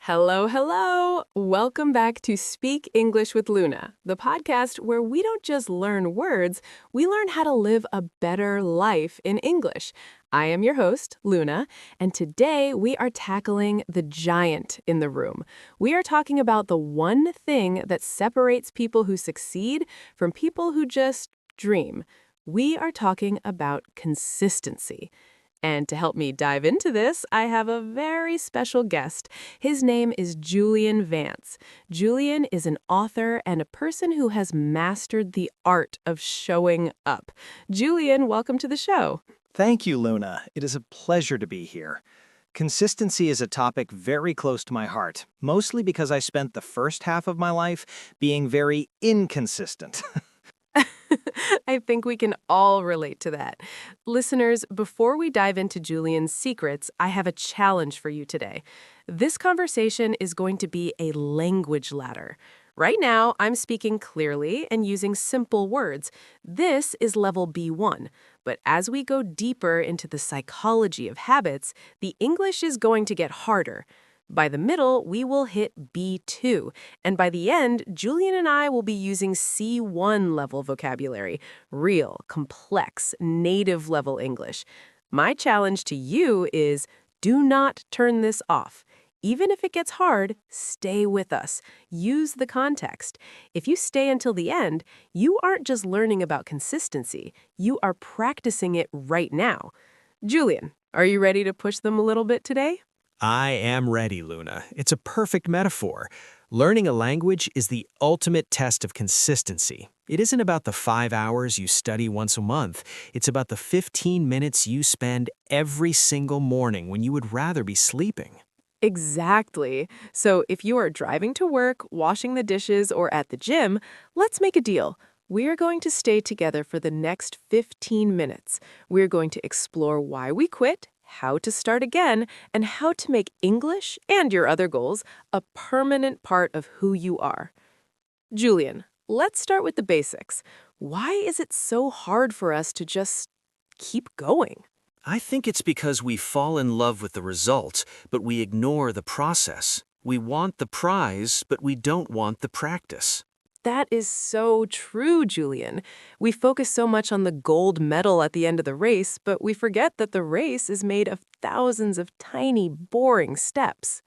Hello, hello! Welcome back to Speak English with Luna, the podcast where we don't just learn words, we learn how to live a better life in English. I am your host, Luna, and today we are tackling the giant in the room. We are talking about the one thing that separates people who succeed from people who just dream. We are talking about consistency. And to help me dive into this, I have a very special guest. His name is Julian Vance. Julian is an author and a person who has mastered the art of showing up. Julian, welcome to the show. Thank you, Luna. It is a pleasure to be here. Consistency is a topic very close to my heart, mostly because I spent the first half of my life being very inconsistent. I think we can all relate to that. Listeners, before we dive into Julian's secrets, I have a challenge for you today. This conversation is going to be a language ladder. Right now, I'm speaking clearly and using simple words. This is level B1. But as we go deeper into the psychology of habits, the English is going to get harder. By the middle, we will hit B2, and by the end, Julian and I will be using C1 level vocabulary, real, complex, native level English. My challenge to you is do not turn this off. Even if it gets hard, stay with us. Use the context. If you stay until the end, you aren't just learning about consistency, you are practicing it right now. Julian, are you ready to push them a little bit today? I am ready, Luna. It's a perfect metaphor. Learning a language is the ultimate test of consistency. It isn't about the 5 hours you study once a month. It's about the 15 minutes you spend every single morning when you would rather be sleeping. Exactly. So if you are driving to work, washing the dishes, or at the gym, let's make a deal. We are going to stay together for the next 15 minutes. We're going to explore why we quit, how to start again, and how to make English and your other goals a permanent part of who you are. Julian, let's start with the basics. Why is it so hard for us to just keep going? I think it's because we fall in love with the result, but we ignore the process. We want the prize, but we don't want the practice. That is so true, Julian. We focus so much on the gold medal at the end of the race, but we forget that the race is made of thousands of tiny, boring steps.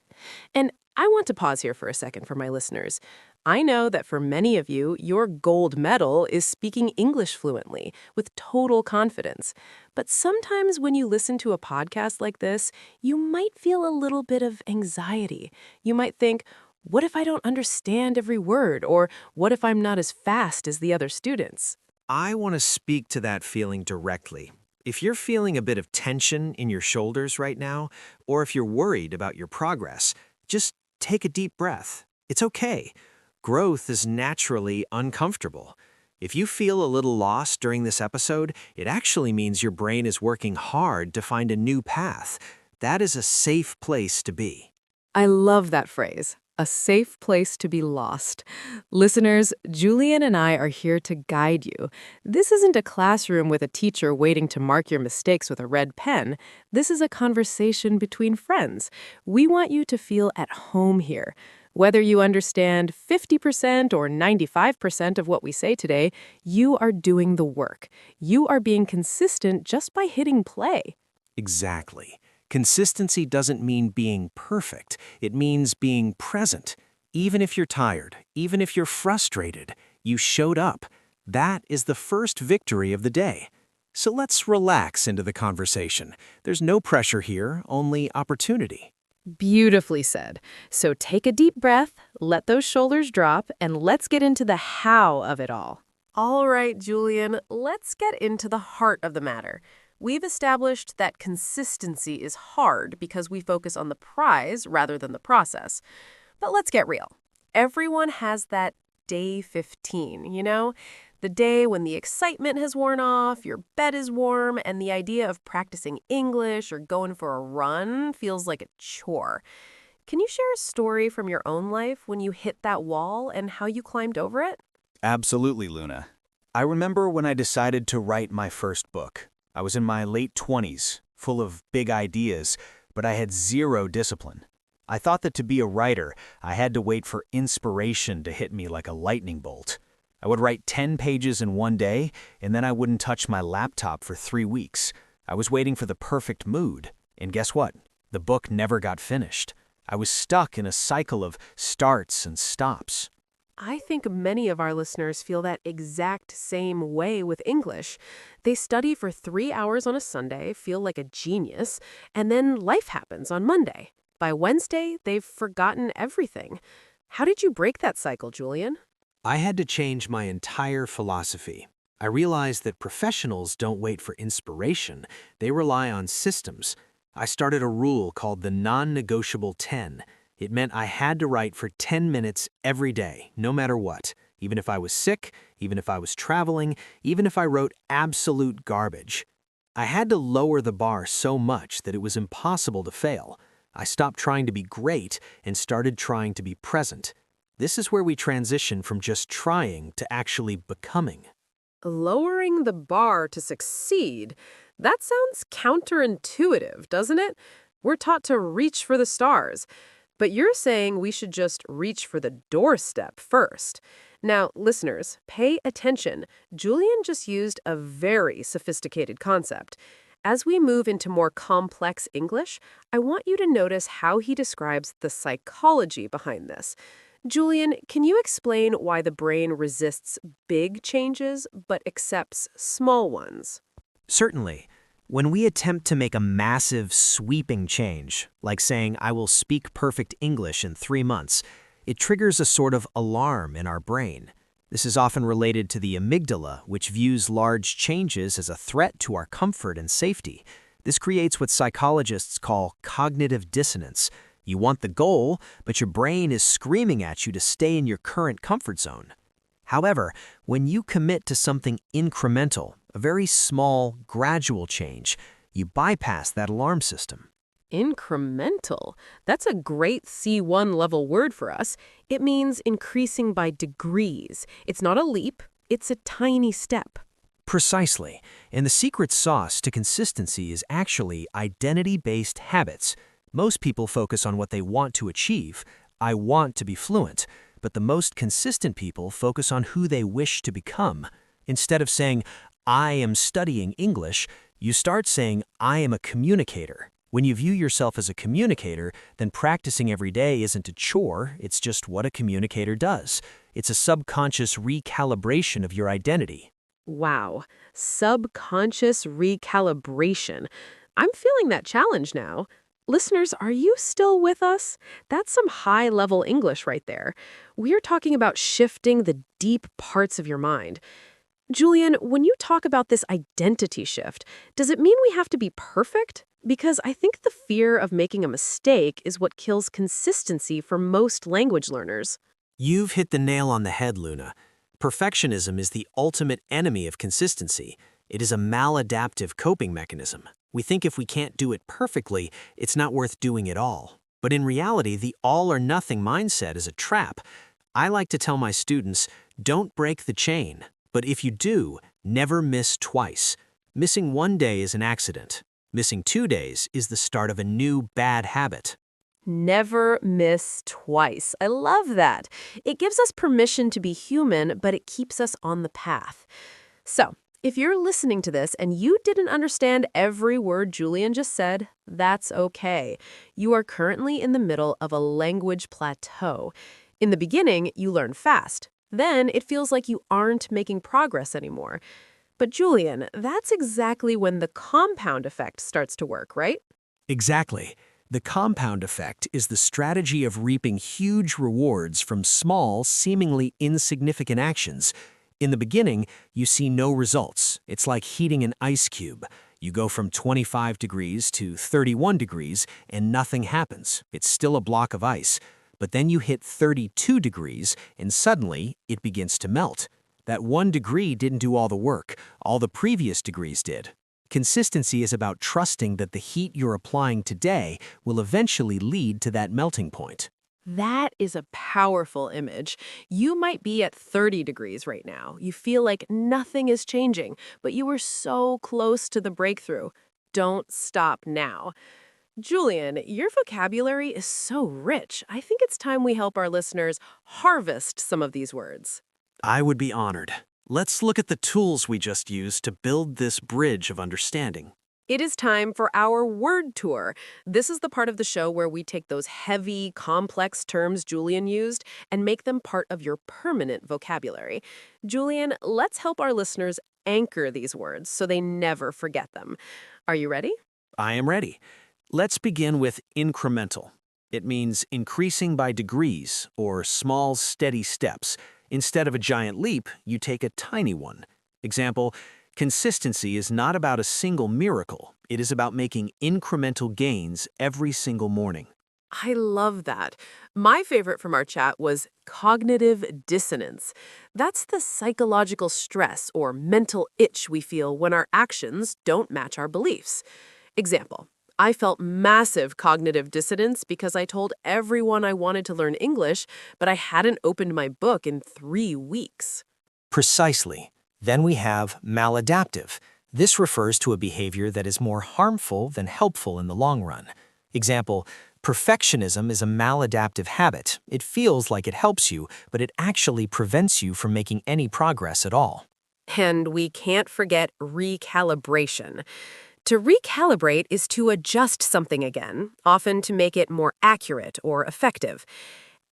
And I want to pause here for a second for my listeners. I know that for many of you, your gold medal is speaking English fluently, with total confidence. But sometimes when you listen to a podcast like this, you might feel a little bit of anxiety. You might think, what if I don't understand every word? Or what if I'm not as fast as the other students? I want to speak to that feeling directly. If you're feeling a bit of tension in your shoulders right now, or if you're worried about your progress, just take a deep breath. It's okay. Growth is naturally uncomfortable. If you feel a little lost during this episode, it actually means your brain is working hard to find a new path. That is a safe place to be. I love that phrase. A safe place to be lost. Listeners, Julian and I are here to guide you. This isn't a classroom with a teacher waiting to mark your mistakes with a red pen. This is a conversation between friends. We want you to feel at home here. Whether you understand 50% or 95% of what we say today, you are doing the work. You are being consistent just by hitting play. Exactly. Consistency doesn't mean being perfect. It means being present. Even if you're tired, even if you're frustrated, you showed up. That is the first victory of the day. So let's relax into the conversation. There's no pressure here, only opportunity. Beautifully said. So take a deep breath, let those shoulders drop, and let's get into the how of it all. All right, Julian, let's get into the heart of the matter. We've established that consistency is hard because we focus on the prize rather than the process. But let's get real. Everyone has that day 15, you know? The day when the excitement has worn off, your bed is warm, and the idea of practicing English or going for a run feels like a chore. Can you share a story from your own life when you hit that wall and how you climbed over it? Absolutely, Luna. I remember when I decided to write my first book. I was in my late 20s, full of big ideas, but I had zero discipline. I thought that to be a writer, I had to wait for inspiration to hit me like a lightning bolt. I would write 10 pages in one day, and then I wouldn't touch my laptop for 3 weeks. I was waiting for the perfect mood. And guess what? The book never got finished. I was stuck in a cycle of starts and stops. I think many of our listeners feel that exact same way with English. They study for 3 hours on a Sunday, feel like a genius, and then life happens on Monday. By Wednesday, they've forgotten everything. How did you break that cycle, Julian? I had to change my entire philosophy. I realized that professionals don't wait for inspiration, they rely on systems. I started a rule called the non-negotiable 10. It meant I had to write for 10 minutes every day, no matter what. Even if I was sick, even if I was traveling, even if I wrote absolute garbage. I had to lower the bar so much that it was impossible to fail. I stopped trying to be great and started trying to be present. This is where we transition from just trying to actually becoming. Lowering the bar to succeed. That sounds counterintuitive, doesn't it? We're taught to reach for the stars. But you're saying we should just reach for the doorstep first. Now, listeners, pay attention. Julian just used a very sophisticated concept. As we move into more complex English, I want you to notice how he describes the psychology behind this. Julian, can you explain why the brain resists big changes but accepts small ones? Certainly. When we attempt to make a massive, sweeping change, like saying, I will speak perfect English in 3 months, it triggers a sort of alarm in our brain. This is often related to the amygdala, which views large changes as a threat to our comfort and safety. This creates what psychologists call cognitive dissonance. You want the goal, but your brain is screaming at you to stay in your current comfort zone. However, when you commit to something incremental, a very small, gradual change, you bypass that alarm system. Incremental. That's a great C1 level word for us. It means increasing by degrees. It's not a leap, it's a tiny step. Precisely. And the secret sauce to consistency is actually identity-based habits. Most people focus on what they want to achieve. I want to be fluent. But the most consistent people focus on who they wish to become. Instead of saying, I am studying English, you start saying, I am a communicator. When you view yourself as a communicator, then practicing every day isn't a chore, it's just what a communicator does. It's a subconscious recalibration of your identity. Wow. Subconscious recalibration. I'm feeling that challenge now. Listeners, are you still with us? That's some high-level English right there. We're talking about shifting the deep parts of your mind. Julian, when you talk about this identity shift, does it mean we have to be perfect? Because I think the fear of making a mistake is what kills consistency for most language learners. You've hit the nail on the head, Luna. Perfectionism is the ultimate enemy of consistency. It is a maladaptive coping mechanism. We think if we can't do it perfectly, it's not worth doing at all. But in reality, the all-or-nothing mindset is a trap. I like to tell my students, don't break the chain. But if you do, never miss twice. Missing 1 day is an accident. Missing 2 days is the start of a new bad habit. Never miss twice. I love that. It gives us permission to be human, but it keeps us on the path. So, if you're listening to this and you didn't understand every word Julian just said, that's okay. You are currently in the middle of a language plateau. In the beginning, you learn fast. Then it feels like you aren't making progress anymore. But Julian, that's exactly when the compound effect starts to work, right? Exactly. The compound effect is the strategy of reaping huge rewards from small, seemingly insignificant actions. In the beginning, you see no results. It's like heating an ice cube. You go from 25 degrees to 31 degrees and nothing happens. It's still a block of ice. But then you hit 32 degrees and suddenly it begins to melt. That 1 degree didn't do all the work. All the previous degrees did. Consistency is about trusting that the heat you're applying today will eventually lead to that melting point. That is a powerful image. You might be at 30 degrees right now. You feel like nothing is changing, but you were so close to the breakthrough. Don't stop now. Julian, your vocabulary is so rich. I think it's time we help our listeners harvest some of these words. I would be honored. Let's look at the tools we just used to build this bridge of understanding. It is time for our word tour. This is the part of the show where we take those heavy, complex terms Julian used and make them part of your permanent vocabulary. Julian, let's help our listeners anchor these words so they never forget them. Are you ready? I am ready. Let's begin with incremental. It means increasing by degrees or small, steady steps. Instead of a giant leap, you take a tiny one. Example, consistency is not about a single miracle. It is about making incremental gains every single morning. I love that. My favorite from our chat was cognitive dissonance. That's the psychological stress or mental itch we feel when our actions don't match our beliefs. Example, I felt massive cognitive dissonance because I told everyone I wanted to learn English, but I hadn't opened my book in 3 weeks. Precisely. Then we have maladaptive. This refers to a behavior that is more harmful than helpful in the long run. Example, perfectionism is a maladaptive habit. It feels like it helps you, but it actually prevents you from making any progress at all. And we can't forget recalibration. To recalibrate is to adjust something again, often to make it more accurate or effective.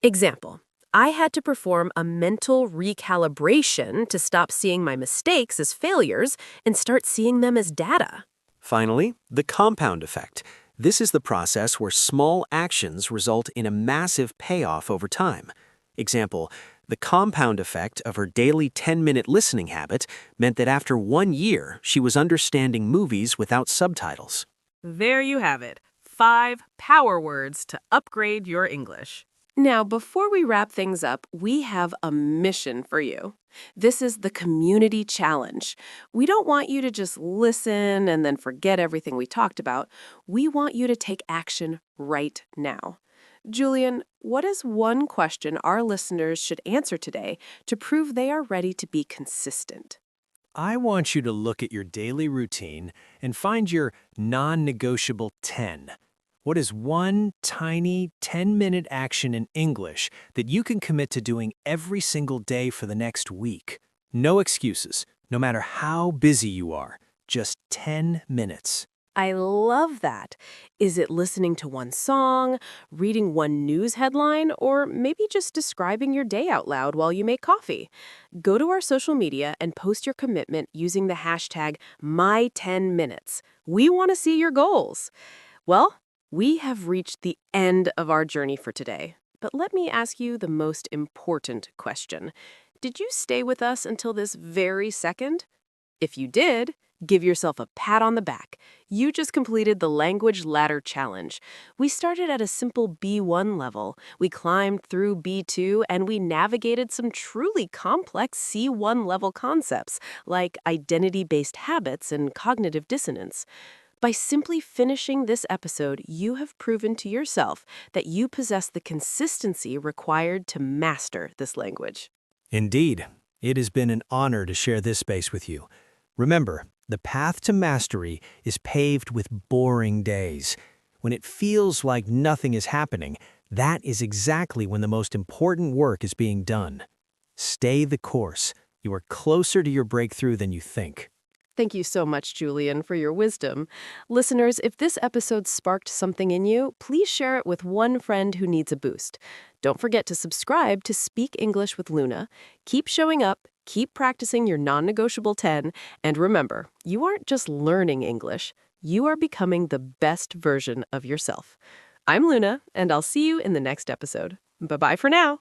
Example, I had to perform a mental recalibration to stop seeing my mistakes as failures and start seeing them as data. Finally, the compound effect. This is the process where small actions result in a massive payoff over time. Example, the compound effect of her daily 10-minute listening habit meant that after 1 year, she was understanding movies without subtitles. There you have it. 5 power words to upgrade your English. Now, before we wrap things up, we have a mission for you. This is the Community Challenge. We don't want you to just listen and then forget everything we talked about. We want you to take action right now. Julian, what is one question our listeners should answer today to prove they are ready to be consistent? I want you to look at your daily routine and find your non-negotiable 10. What is one tiny 10-minute action in English that you can commit to doing every single day for the next week? No excuses, no matter how busy you are. Just 10 minutes. I love that. Is it listening to one song, reading one news headline, or maybe just describing your day out loud while you make coffee? Go to our social media and post your commitment using the hashtag #My10Minutes. We want to see your goals. Well, we have reached the end of our journey for today. But let me ask you the most important question. Did you stay with us until this very second? If you did, give yourself a pat on the back. You just completed the Language Ladder Challenge. We started at a simple B1 level. We climbed through B2, and we navigated some truly complex C1 level concepts like identity-based habits and cognitive dissonance. By simply finishing this episode, you have proven to yourself that you possess the consistency required to master this language. Indeed, it has been an honor to share this space with you. Remember, the path to mastery is paved with boring days. When it feels like nothing is happening, that is exactly when the most important work is being done. Stay the course. You are closer to your breakthrough than you think. Thank you so much, Julian, for your wisdom. Listeners, if this episode sparked something in you, please share it with one friend who needs a boost. Don't forget to subscribe to Speak English with Luna. Keep showing up, keep practicing your non-negotiable 10, and remember, you aren't just learning English, you are becoming the best version of yourself. I'm Luna, and I'll see you in the next episode. Bye-bye for now.